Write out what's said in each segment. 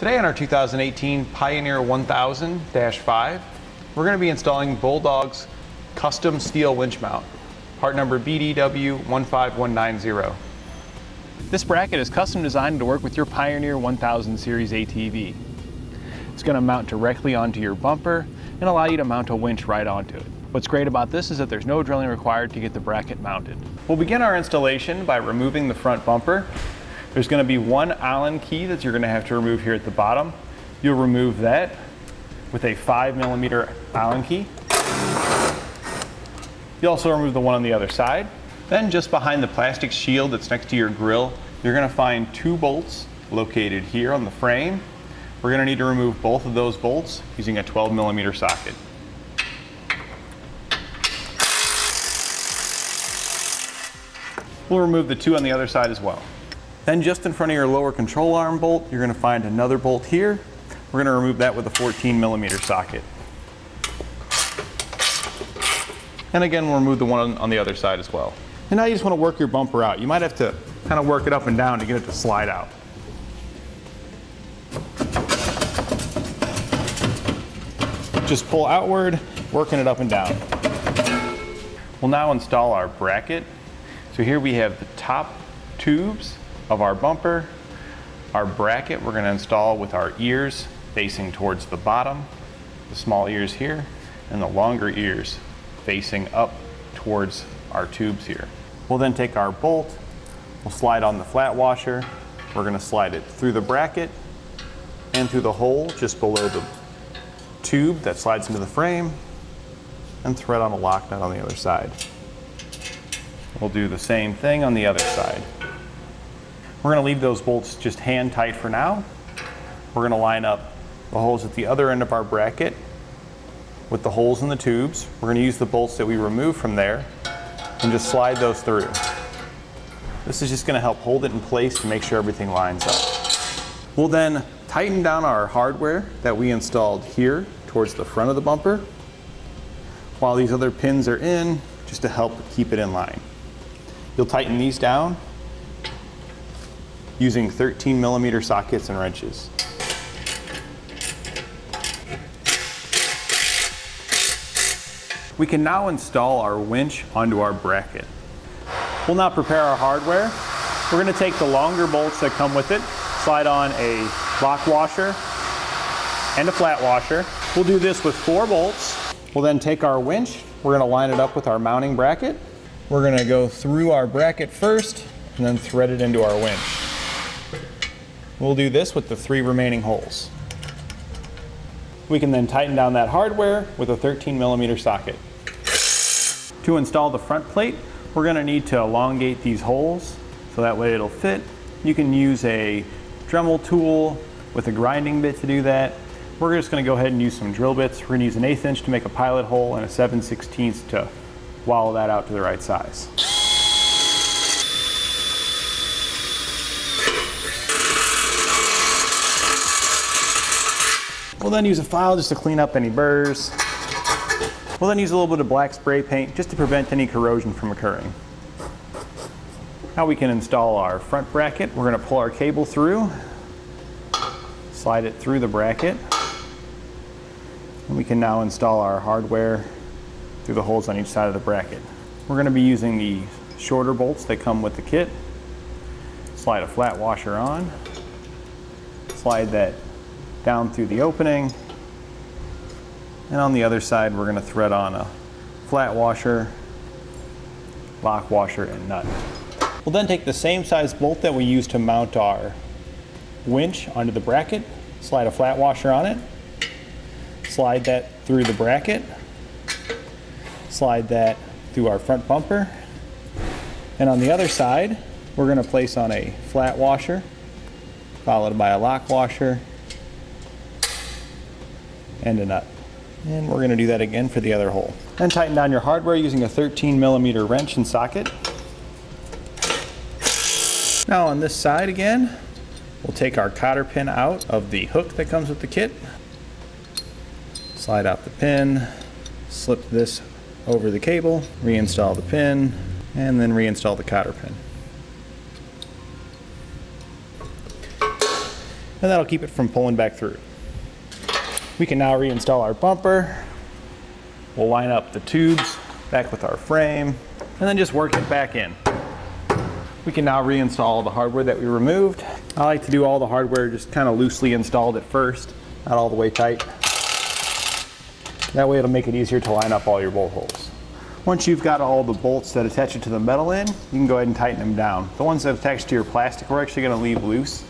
Today on our 2018 Pioneer 1000-5, we're going to be installing Bulldog's custom steel winch mount, part number BDW15190. This bracket is custom designed to work with your Pioneer 1000 Series ATV. It's going to mount directly onto your bumper and allow you to mount a winch right onto it. What's great about this is that there's no drilling required to get the bracket mounted. We'll begin our installation by removing the front bumper. There's going to be one Allen key that you're going to have to remove here at the bottom. You'll remove that with a 5mm Allen key. You'll also remove the one on the other side. Then just behind the plastic shield that's next to your grill, you're going to find two bolts located here on the frame. We're going to need to remove both of those bolts using a 12mm socket. We'll remove the two on the other side as well. Then just in front of your lower control arm bolt, you're going to find another bolt here. We're going to remove that with a 14mm socket. And again, we'll remove the one on the other side as well. And now you just want to work your bumper out. You might have to kind of work it up and down to get it to slide out. Just pull outward, working it up and down. We'll now install our bracket. So here we have the top tubes of our bumper. Our bracket we're going to install with our ears facing towards the bottom, the small ears here, and the longer ears facing up towards our tubes here. We'll then take our bolt, we'll slide on the flat washer. We're going to slide it through the bracket and through the hole just below the tube that slides into the frame, and thread on a lock nut on the other side. We'll do the same thing on the other side. We're going to leave those bolts just hand tight for now. We're going to line up the holes at the other end of our bracket with the holes in the tubes. We're going to use the bolts that we removed from there and just slide those through. This is just going to help hold it in place to make sure everything lines up. We'll then tighten down our hardware that we installed here towards the front of the bumper while these other pins are in, just to help keep it in line. You'll tighten these down using 13mm sockets and wrenches. We can now install our winch onto our bracket. We'll now prepare our hardware. We're going to take the longer bolts that come with it, slide on a lock washer and a flat washer. We'll do this with 4 bolts. We'll then take our winch. We're going to line it up with our mounting bracket. We're going to go through our bracket first and then thread it into our winch. We'll do this with the 3 remaining holes. We can then tighten down that hardware with a 13mm socket. To install the front plate, we're going to need to elongate these holes so that way it'll fit. You can use a Dremel tool with a grinding bit to do that. We're just going to go ahead and use some drill bits. We're going to use an 1/8 inch to make a pilot hole and a 7/16 to wallow that out to the right size. We'll then use a file just to clean up any burrs. We'll then use a little bit of black spray paint just to prevent any corrosion from occurring. Now we can install our front bracket. We're going to pull our cable through, slide it through the bracket, and we can now install our hardware through the holes on each side of the bracket. We're going to be using the shorter bolts that come with the kit. Slide a flat washer on, slide that down through the opening, and on the other side we're going to thread on a flat washer, lock washer, and nut. We'll then take the same size bolt that we used to mount our winch onto the bracket, slide a flat washer on it, slide that through the bracket, slide that through our front bumper, and on the other side we're going to place on a flat washer followed by a lock washer and a nut. And we're going to do that again for the other hole. Then tighten down your hardware using a 13mm wrench and socket. Now on this side again, we'll take our cotter pin out of the hook that comes with the kit. Slide out the pin, slip this over the cable, reinstall the pin, and then reinstall the cotter pin. and that'll keep it from pulling back through. We can now reinstall our bumper. We'll line up the tubes back with our frame, and then just work it back in. We can now reinstall the hardware that we removed. I like to do all the hardware just kind of loosely installed at first, not all the way tight. That way it'll make it easier to line up all your bolt holes. Once you've got all the bolts that attach it to the metal in, you can go ahead and tighten them down. The ones that attach to your plastic, we're actually going to leave loose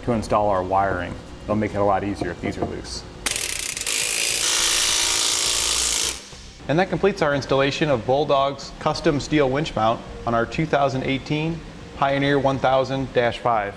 to install our wiring. It'll make it a lot easier if these are loose. And that completes our installation of Bulldog's custom steel winch mount on our 2018 Pioneer 1000-5.